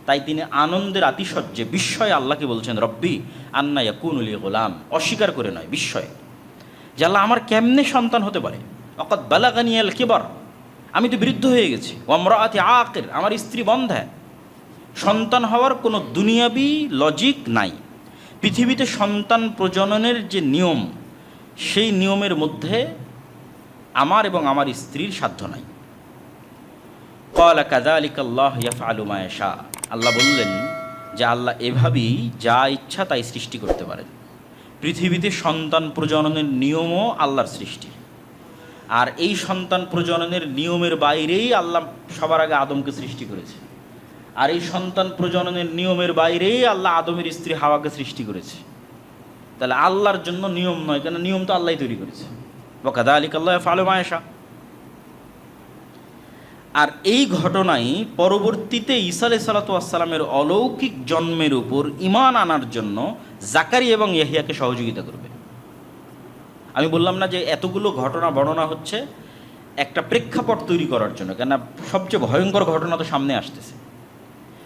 তাই তিনি আনন্দের আতিশয্যে বিস্ময়ে আল্লাহকে বলছেন, রব্বি আন্না ইয়াকুনু লি গোলাম, অস্বীকার করে নয়, বিস্ময়ে, যে আল্লাহ আমার কেমনে সন্তান হতে পারে। অকাদ বালাগানি আল কিবার, আমি তো বৃদ্ধ হয়ে গেছি। ওয়ামরাআতি আকির, আমার স্ত্রী বন্ধ্যা। সন্তান হওয়ার কোনো দুনিয়াবি লজিক নাই। পৃথিবীতে সন্তান প্রজননের যে নিয়ম, সেই নিয়মের মধ্যে আমার এবং আমার স্ত্রীর সাধ্য নাই। ক্বালা কাযালিকা আল্লাহু ইয়াফআলু মা ইয়াশা, আল্লাহ বললেন যে আল্লাহ এভাবেই যা ইচ্ছা তাই সৃষ্টি করতে পারেন। পৃথিবীতে সন্তান প্রজননের নিয়মও আল্লাহর সৃষ্টি, আর এই সন্তান প্রজননের নিয়মের বাইরেই আল্লাহ সবার আগে আদমকে সৃষ্টি করেছে, আর এই সন্তান প্রজননের নিয়মের বাইরেই আল্লাহ আদমের স্ত্রী হাওয়াকে সৃষ্টি করেছে। তাহলে আল্লাহর জন্য নিয়ম নয়, কেন নিয়ম তো আল্লাহই তৈরি করেছে। ওয়া কাযালিকা আল্লাহু ইয়াফআলু মা ইয়াশা। আর এই ঘটনাই পরবর্তীতে ঈসা আলাইহিস সালাতু ওয়াস সালামের অলৌকিক জন্মের উপর ঈমান আনার জন্য জাকারিয়া এবং ইয়াহইয়াকে সহযোগিতা করবে। আমি বললাম না যে এতগুলো ঘটনা বর্ণনা হচ্ছে একটা প্রেক্ষাপট তৈরি করার জন্য, কেন সবচেয়ে ভয়ঙ্কর ঘটনা তো সামনে আসতেছে,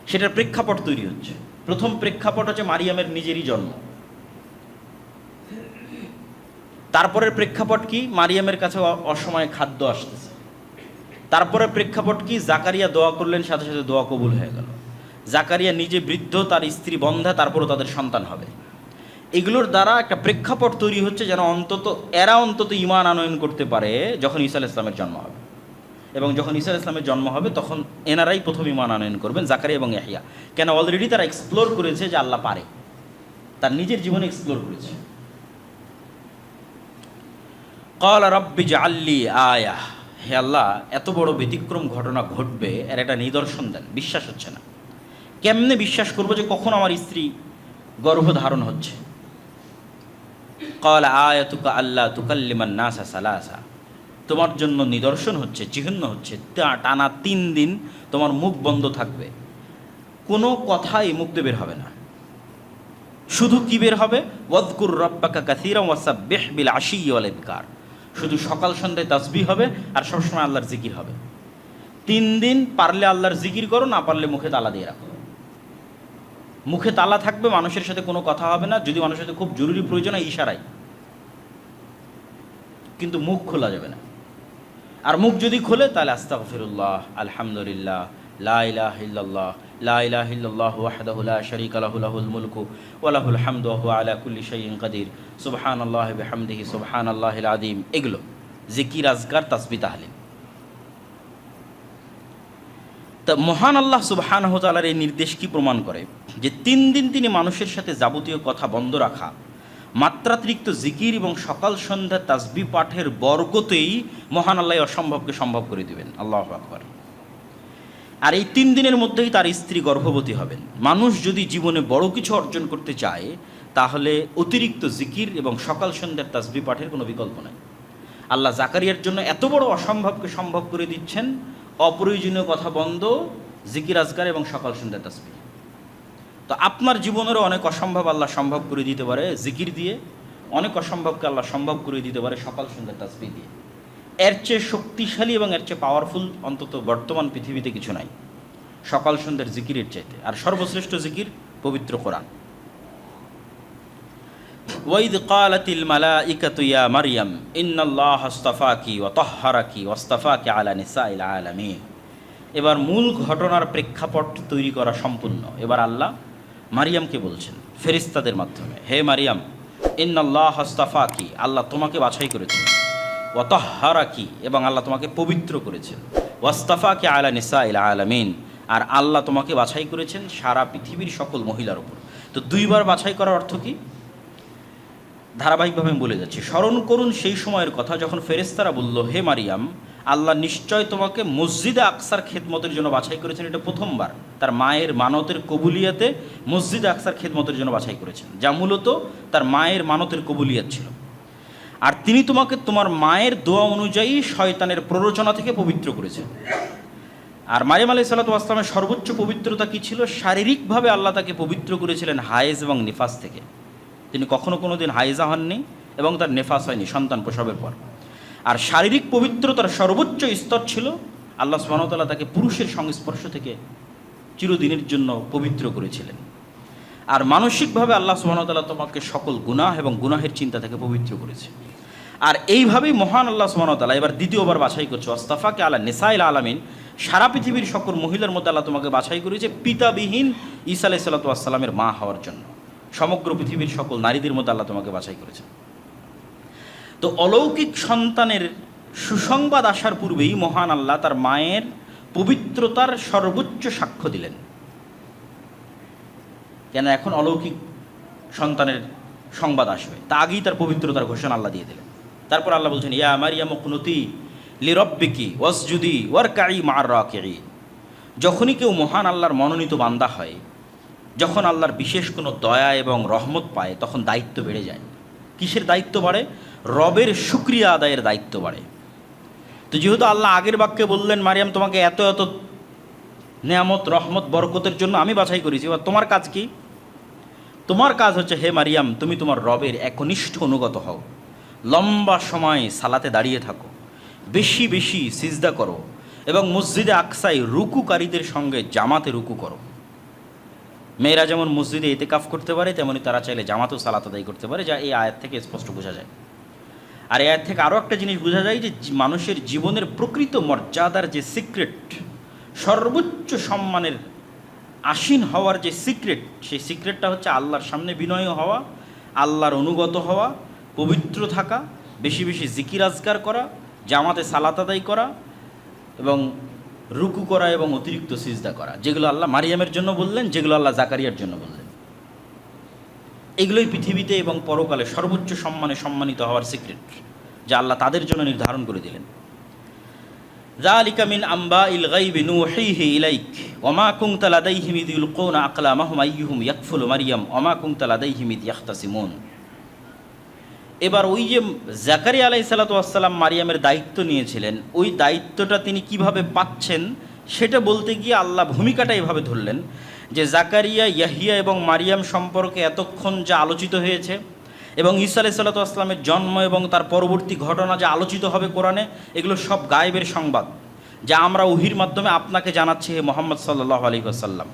সেটার প্রেক্ষাপট তৈরি হচ্ছে। প্রথম প্রেক্ষাপট হচ্ছে মারিয়ামের নিজেরই জন্ম। তারপরের প্রেক্ষাপট কি? মারিয়ামের কাছে অসময়ে খাদ্য আসতেছে। তারপরে প্রেক্ষাপট কি? জাকারিয়া দোয়া করলেন, সাথে সাথে দোয়া কবুল হয়ে গেল। জাকারিয়া নিজে বৃদ্ধ, তার স্ত্রী বন্ধ্যা, তারপরও তাদের সন্তান হবে। এগুলোর দ্বারা একটা প্রেক্ষাপট তৈরি হচ্ছে যেন এরা অন্তত ঈমান আনয়ন করতে পারে যখন ঈসা আলাইহিস সালামের জন্ম হবে। এবং যখন ঈসা আলাইহিস সালামের জন্ম হবে তখন এনারাই প্রথম ঈমান আনয়ন করবেন, জাকারিয়া এবং ইয়াহইয়া। কেন? অলরেডি তারা এক্সপ্লোর করেছে যে আল্লাহ পারে, তার নিজের জীবনে এক্সপ্লোর করেছে। ক্বালা রাব্বি জাআল লি আয়া, হে আল্লাহ এত বড় ব্যতিক্রম ঘটনা ঘটবে, এর একটা নিদর্শন দেন। বিশ্বাস হচ্ছে না। কেমনে বিশ্বাস করবো যে কখন আমার স্ত্রী গর্ভধারণ হচ্ছে? ক্বালা আয়াতুকা আল্লা তুকাল্লিমান নাসা সালাসা, তোমার জন্য নিদর্শন হচ্ছে, চিহ্ন হচ্ছে, টানা 3 দিন তোমার মুখ বন্ধ থাকবে, কোনো কথাই মুখ দিয়ে বের হবে না। শুধু কি বের হবে? ওয়াযকুর রাব্বাকা কাসীরান ওয়াসাব্বিহ বিল আশিয়্যি ওয়াল ইবকার, শুধু সকাল সন্ধ্যায় তাসবিহ হবে আর সবসময় আল্লাহর জিকির হবে। 3 দিন পারলে আল্লাহর জিকির করো, না পারলে মুখে তালা দিয়ে রাখো। মুখে তালা থাকবে, মানুষের সাথে কোনো কথা হবে না, যদি মানুষের সাথে খুব জরুরি প্রয়োজন হয় ইশারায়, কিন্তু মুখ খোলা যাবে না। আর মুখ যদি খোলে তাহলে আস্তাগফিরুল্লাহ, আলহামদুলিল্লাহ, লা ইলাহা ইল্লাল্লাহ, লা ইলাহা ইল্লাল্লাহু ওয়াহদাহু লা শারীকা লাহু, লাহুল মুলকু ওয়া লাহুল হামদু ওয়া হুয়া আলা কুল্লি শাইইন কাদির, সুবহানাল্লাহি ওয়া বিহামদিহি সুবহানাল্লাহিল আযীম। এগুলো জিকির, আজকার, তাসবিহ, তাহলিল। তা মহান আল্লাহ সুবহানাহু ওয়া তাআলার এই নির্দেশ কি প্রমাণ করে? যে 3 দিন তিনি মানুষের সাথে যাবতীয় কথা বন্ধ রাখা, মাত্রাতিরিক্ত জিকির এবং সকাল সন্ধ্যা তাসবিহ পাঠের বরকতেই মহান আল্লাহ অসম্ভবকে সম্ভব করে দিবেন। আল্লাহু আকবার। আর এই 3 দিনের মধ্যেই তার স্ত্রী গর্ভবতী হবেন। মানুষ যদি জীবনে বড় কিছু অর্জন করতে চায়, তাহলে অতিরিক্ত জিকির এবং সকাল সন্ধ্যার তাসবিহ পাঠের কোনো বিকল্প নাই। আল্লাহ জাকারিয়ার জন্য এত বড় অসম্ভবকে সম্ভব করে দিচ্ছেন, অপ্রয়োজনীয় কথা বন্ধ, জিকির, আজকার এবং সকাল সন্ধ্যার তাসবিহ। তো আপনার জীবনেরও অনেক অসম্ভব আল্লাহ সম্ভব করে দিতে পারে জিকির দিয়ে, অনেক অসম্ভবকে আল্লাহ সম্ভব করে দিতে পারে সকাল সন্ধ্যার তাসবিহ দিয়ে। এর চেয়ে শক্তিশালী এবং এর চেয়ে পাওয়ারফুল অন্তত বর্তমান পৃথিবীতে কিছু নাই সকাল সন্ধ্যার জিকিরের চাইতে। আর সর্বশ্রেষ্ঠ জিকির পবিত্র কোরআন। ওয়াইদ ক্বালাতিল মালাইকাতু ইয়া মারইয়াম ইন্নাল্লাহা আসতাফাকি ওয়া তাহহারাকি ওয়াসতাফাকি আলা নিসাইল আলামিন। এবার মূল ঘটনার প্রেক্ষাপট তৈরি করা সম্পূর্ণ। এবার আল্লাহ মারিয়ামকে বলছেন ফেরেশতাদের মাধ্যমে, হে মারিয়াম, ইন্নাল্লাহা আসতাফাকি, আল্লাহ তোমাকে বাছাই করেছেন, ওয়া তাহহারাকি, এবং আল্লাহ তোমাকে পবিত্র করেছেন, ওয়াসতাফাকি আলা নিসাইল আলামিন, আর আল্লাহ তোমাকে বাছাই করেছেন সারা পৃথিবীর সকল মহিলার উপর। তো 2 বার বাছাই করার অর্থ কি? ধারাবাহিকভাবে আমি বলে যাচ্ছি। স্মরণ করুন সেই সময়ের কথা যখন ফেরেশতারা বলল, হে মারিয়াম, আল্লাহ নিশ্চয় তোমাকে মসজিদে আকসার খেদমতের জন্য বাছাই করেছেন। এটা প্রথমবার তার মায়ের মানতের কবুলিয়াতে মসজিদে আকসার খেদমতের জন্য বাছাই করেছেন, যা মূলত তার মায়ের মানতের কবুলিয়াত ছিল। আর তিনি তোমাকে তোমার মায়ের দোয়া অনুযায়ী শয়তানের প্ররোচনা থেকে পবিত্র করেছেন। আর মারিয়াম আলাইহিস সালাতু ওয়াস সালামের সর্বোচ্চ পবিত্রতা কী ছিল? শারীরিকভাবে আল্লাহ তাকে পবিত্র করেছিলেন হায়েজ এবং নিফাস থেকে। তিনি কখনো কোনো দিন হায়েজা হননি এবং তার নেফাস হয়নি সন্তান প্রসবের পর। আর শারীরিক পবিত্রতার সর্বোচ্চ স্তর ছিল আল্লাহ সুবহানাহু ওয়া তাআলা তাকে পুরুষের সংস্পর্শ থেকে চিরদিনের জন্য পবিত্র করেছিলেন। আর মানসিকভাবে আল্লাহ সুবহানাহু ওয়া তাআলা তোমাকে সকল গুনাহ এবং গুনাহের চিন্তা থেকে পবিত্র করেছে। আর এইভাবেই মহান আল্লাহ সুবহানাহু ওয়া তাআলা এবার দ্বিতীয়বার বাছাই করছে, ওয়াস্তাফাকে আলা নিসাইল আলামিন, সারা পৃথিবীর সকল মহিলার মধ্যে আল্লাহ তোমাকে বাছাই করেছে পিতাবিহীন ঈসা আলাইহিস সালাতু ওয়াস সালামের মা হওয়ার জন্য। সমগ্র পৃথিবীর সকল নারীদের মধ্যে আল্লাহ তোমাকে বাছাই করেছে। তো অলৌকিক সন্তানের সুসংবাদ আসার পূর্বেই মহান আল্লাহ তার মায়ের পবিত্রতার সর্বোচ্চ সাক্ষ্য দিলেন। কেন এখন অলৌকিক সন্তানের সংবাদ আসবে, তা আগেই তার পবিত্রতার ঘোষণা আল্লাহ দিয়ে দিলেন। তারপর আল্লাহ বলছেন, ইয়া মারিয়াম কুনুতি লিরব্বিকি ওয়াসজুদি ওয়ারকাই মা'আর রাকিঈন। যখনই কেউ মহান আল্লাহর মনোনীত বান্দা হয়, যখন আল্লাহর বিশেষ কোনো দয়া এবং রহমত পায়, তখন দায়িত্ব বেড়ে যায়। কিসের দায়িত্ব বাড়ে? রবের শুকরিয়া আদায়ের দায়িত্ব বাড়ে। তো যেহেতু আল্লাহ আগের বাক্যে বললেন, মারিয়াম তোমাকে এত এত নেয়ামত রহমত বরকতের জন্য আমি বাছাই করেছি, এবার তোমার কাজ কি? তোমার কাজ হচ্ছে, হে মারিয়াম, তুমি তোমার রবের একনিষ্ঠ অনুগত হও, লম্বা সময় সালাতে দাঁড়িয়ে থাকো, বেশি বেশি সিজদা করো এবং মসজিদে আকসায় রুকুকারীদের সঙ্গে জামাতে রুকু করো। মেয়েরা যেমন মসজিদে ইতিকাফ করতে পারে, তেমনি তারা চাইলে জামাতেও সালাত আদায় করতে পারে, যা এই আয়াত থেকে স্পষ্ট বোঝা যায়। আর এই আয়াত থেকে আরও একটা জিনিস বোঝা যায় যে মানুষের জীবনের প্রকৃত মর্যাদার যে সিক্রেট, সর্বোচ্চ সম্মানের আসীন হওয়ার যে সিক্রেট, সেই সিক্রেটটা হচ্ছে আল্লাহর সামনে বিনয় হওয়া, আল্লাহর অনুগত হওয়া, পবিত্র থাকা, বেশি বেশি জিকির আজকার করা, জামাতে সালাত আদায় করা এবং রুকু করা এবং অতিরিক্ত সিজদা করা, যেগুলো আল্লাহ মারিয়ামের জন্য বললেন, যেগুলো আল্লাহ জাকারিয়ার জন্য বললেন। এগুলোই পৃথিবীতে এবং পরকালে সর্বোচ্চ সম্মানে সম্মানিত হওয়ার সিক্রেট, যা আল্লাহ তাদের জন্য নির্ধারণ করে দিলেন। যালিকা মিন আম্বাইল গায়বি নূহিহি ইলাইক ওয়া মা কুনতা লাদাইহিম ইয ইলকুনা আকলামাহুম আইয়ুহুম ইয়াকফুলু মারইয়াম ওয়া মা কুনতা লাদাইহিম ইয ইখতাসিমুন। এবার ওই যে জাকারিয়া আলাইহিস সালাতু ওয়াস সালাম মারিয়ামের দায়িত্ব নিয়েছিলেন, ওই দায়িত্বটা তিনি কিভাবে পাচ্ছেন সেটা বলতে গিয়ে আল্লাহ ভূমিকাটা এভাবে ধরলেন যে জাকারিয়া, ইয়াহিয়া এবং মারিয়াম সম্পর্কে এতক্ষণ যা আলোচিত হয়েছে এবং ঈসা আলাইহিস সালাতু ওয়াস সালামের জন্ম এবং তার পরবর্তী ঘটনা যা আলোচিত হবে কোরআনে, এগুলো সব গায়েবের সংবাদ, যা আমরা ওহীর মাধ্যমে আপনাকে জানাচ্ছি, হে মুহাম্মদ সাল্লাল্লাহু আলাইহি ওয়াসাল্লাম।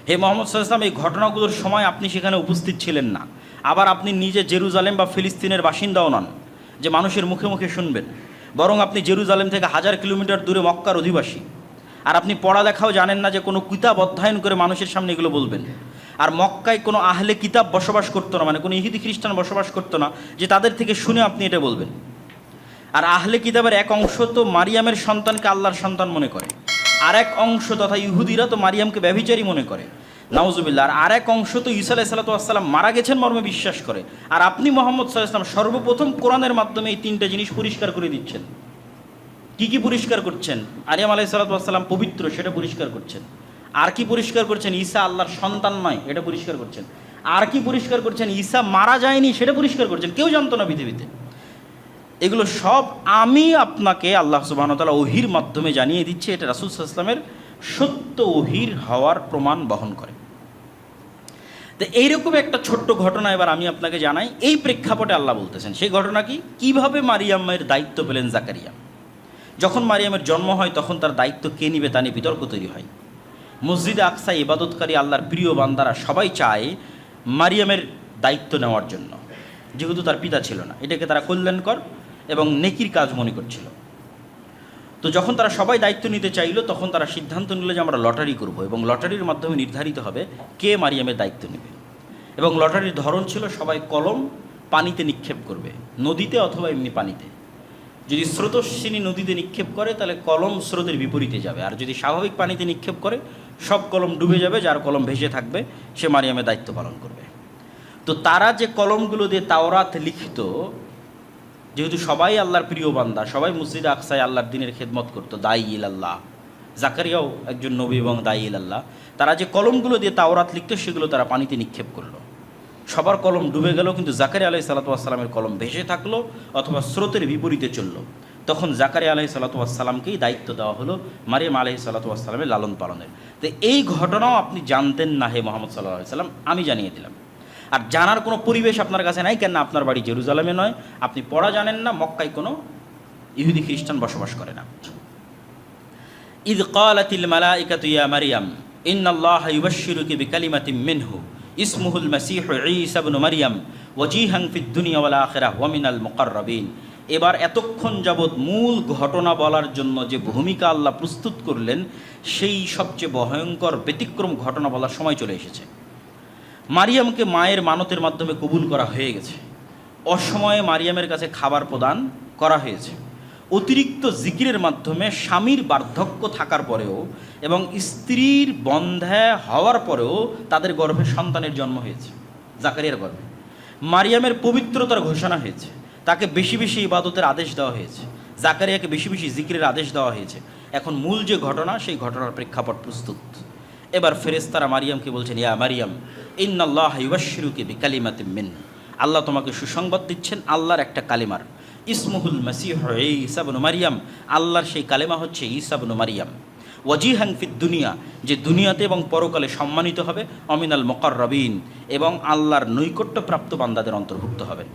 হে মুহাম্মদ সাল্লাল্লাহু আলাইহি ওয়াসাল্লাম, এই ঘটনাগুলোর সময় আপনি সেখানে উপস্থিত ছিলেন না। আবার আপনি নিজে জেরুজালেম বা ফিলিস্তিনের বাসিন্দাও নন যে মানুষের মুখে মুখে শুনবেন, বরং আপনি জেরুজালেম থেকে 1000 কিলোমিটার দূরে মক্কার অধিবাসী। আর আপনি পড়ালেখাও জানেন না যে কোনো কিতাব অধ্যয়ন করে মানুষের সামনে এগুলো বলবেন। আর মক্কায় কোনো আহলে কিতাব বসবাস করতো না, মানে কোনো ইহুদি খ্রিস্টান বসবাস করতো না যে তাদের থেকে শুনে আপনি এটা বলবেন। আর আহলে কিতাবের এক অংশ তো মারিয়ামের সন্তানকে আল্লাহর সন্তান মনে করে, আর এক অংশ তথা ইহুদিরা তো মারিয়ামকে ব্যভিচারী মনে করে, নাউজুবিল্লাহ। আর এক অংশ তো ঈসা আলাইহিস সালাতু ওয়াস সালাম মারা গেছেন মর্মে বিশ্বাস করে। আর আপনি মুহাম্মদ সাল্লাল্লাহু আলাইহি ওয়াসাল্লাম সর্বপ্রথম কোরআনের মাধ্যমে এই তিনটা জিনিস পরিষ্কার করে দিচ্ছেন। কি কি পরিষ্কার করছেন? মারিয়াম আলাইহিস সালাতু ওয়াস সালাম পবিত্র, সেটা পরিষ্কার করছেন। আর কি পরিষ্কার করছেন? ঈসা আল্লাহর সন্তান নয়, এটা পরিষ্কার করছেন। আর কি পরিষ্কার করছেন? ঈসা মারা যায়নি, সেটা পরিষ্কার করছেন। কেউ জানতো না পৃথিবীতে। এগুলো সব আমি আপনাকে আল্লাহ সুবহানাহু ওয়া তাআলা ওহীর মাধ্যমে জানিয়ে দিচ্ছে। এটা রাসূল সাল্লাল্লাহু আলাইহি ওয়াসাল্লামের সত্য ওহীর হওয়ার প্রমাণ বহন করে। তো এইরকম একটা ছোট্ট ঘটনা এবার আমি আপনাকে জানাই। এই প্রেক্ষাপটে আল্লাহ বলতেছেন সেই ঘটনা কি, কীভাবে মারিয়ামের দায়িত্ব পেলেন জাকারিয়া। যখন মারিয়ামের জন্ম হয় তখন তার দায়িত্ব কে নিবে তা নিয়ে বিতর্ক তৈরি হয়। মসজিদে আকসায় ইবাদতকারী আল্লাহর প্রিয় বান্দারা সবাই চায় মারিয়ামের দায়িত্ব নেওয়ার জন্য, যেহেতু তার পিতা ছিল না। এটাকে তারা কল্যাণকর এবং নেকির কাজ মনে করছিল। তো যখন তারা সবাই দায়িত্ব নিতে চাইল, তখন তারা সিদ্ধান্ত নিল যে আমরা লটারি করব এবং লটারির মাধ্যমে নির্ধারিত হবে কে মারিয়ামের দায়িত্ব নেবে। এবং লটারির ধরন ছিল সবাই কলম পানিতে নিক্ষেপ করবে, নদীতে অথবা এমনি পানিতে। যদি স্রোতস্বিনী নদীতে নিক্ষেপ করে তাহলে কলম স্রোতের বিপরীতে যাবে, আর যদি স্বাভাবিক পানিতে নিক্ষেপ করে সব কলম ডুবে যাবে, যার কলম ভেসে থাকবে সে মারিয়ামের দায়িত্ব পালন করবে। তো তারা যে কলমগুলো দিয়ে তাওরাত লিখিত, যেহেতু সবাই আল্লাহর প্রিয় বান্দা, সবাই মসজিদে আকসায় আল্লাহর দিনের খেদমত করতো, দায়ী ইলাল্লাহ, জাকারিয়াও একজন নবী এবং দায়ী ইলাল্লাহ, তারা যে কলমগুলো দিয়ে তাওরাত লিখত সেগুলো তারা পানিতে নিক্ষেপ করলো। সবার কলম ডুবে গেল, কিন্তু জাকারিয়া আলাইহিস সালাতু ওয়াস সালামের কলম ভেসে থাকলো অথবা স্রোতের বিপরীতে চললো। তখন জাকারিয়া আলাইহিস সালাতু ওয়াস সালামকেই দায়িত্ব দেওয়া হলো মারিয়াম আলাইহিস সালাতু ওয়াস সালামের লালন পালনের। তো এই ঘটনাও আপনি জানতেন না হে মুহাম্মদ সাল্লাল্লাহু আলাইহি সাল্লাম, আমি জানিয়ে দিলাম। আর জানার কোনো পরিবেশ আপনার কাছে নাই, কেন আপনার বাড়ি জেরুজালেমে নয়, আপনি পড়া জানেন না, মক্কায় কোনো ইহুদি খ্রিস্টান বসবাস করে না। ইয ক্বালাতিল মালাইকাতু ইয়া মারিয়াম, ইন্নাল্লাহা ইউবাশশিরুকি বিকালিমাতিম মিনহু ইসমুহুল মাসীহু ঈসা ইবনু মারইয়াম ওয়াজিহান ফিদ দুনিয়া ওয়াল আখিরাহ ওয়া মিনাল মুকাররাবিন। এবার এতক্ষণ যাবৎ মূল ঘটনা বলার জন্য যে ভূমিকা আল্লাহ প্রস্তুত করলেন, সেই সবচেয়ে ভয়ঙ্কর ব্যতিক্রম ঘটনা বলার সময় চলে এসেছে। মারিয়ামকে মায়ের মানতের মাধ্যমে কবুল করা হয়ে গেছে। অসময়ে মারিয়ামের কাছে খাবার প্রদান করা হয়েছে। অতিরিক্ত জিকিরের মাধ্যমে স্বামীর বার্ধক্য থাকার পরেও এবং স্ত্রীর বন্ধ্যা হওয়ার পরেও তাদের গর্ভে সন্তানের জন্ম হয়েছে, জাকারিয়ার গর্ভে। মারিয়ামের পবিত্রতার ঘোষণা হয়েছে, তাকে বেশি বেশি ইবাদতের আদেশ দেওয়া হয়েছে, জাকারিয়াকে বেশি বেশি জিকিরের আদেশ দেওয়া হয়েছে। এখন মূল যে ঘটনা, সেই ঘটনার প্রেক্ষাপট প্রস্তুত। এবার ফেরেশতারা মারিয়ামকে বলছেন, ইয়া মারিয়াম ইন্নাল্লাহা ইউবাশশিরুকি বিকালিমাতিম মিন, আল্লাহ তোমাকে সুসংবাদ দিচ্ছেন আল্লাহর একটা কালিমার। ইসমুহুল মাসীহু ঈসা ইবনু মারইয়াম, আল্লাহর সেই কালেমা হচ্ছে ঈসা ইবনু মারইয়াম। ওয়াজিহান ফিদ দুনিয়া, যে দুনিয়াতে এবং পরকালে সম্মানিত হবে, অমিনাল মুকাররাবিন, এবং আল্লাহর নৈকট্যপ্রাপ্ত বান্দাদের অন্তর্ভুক্ত হবেন।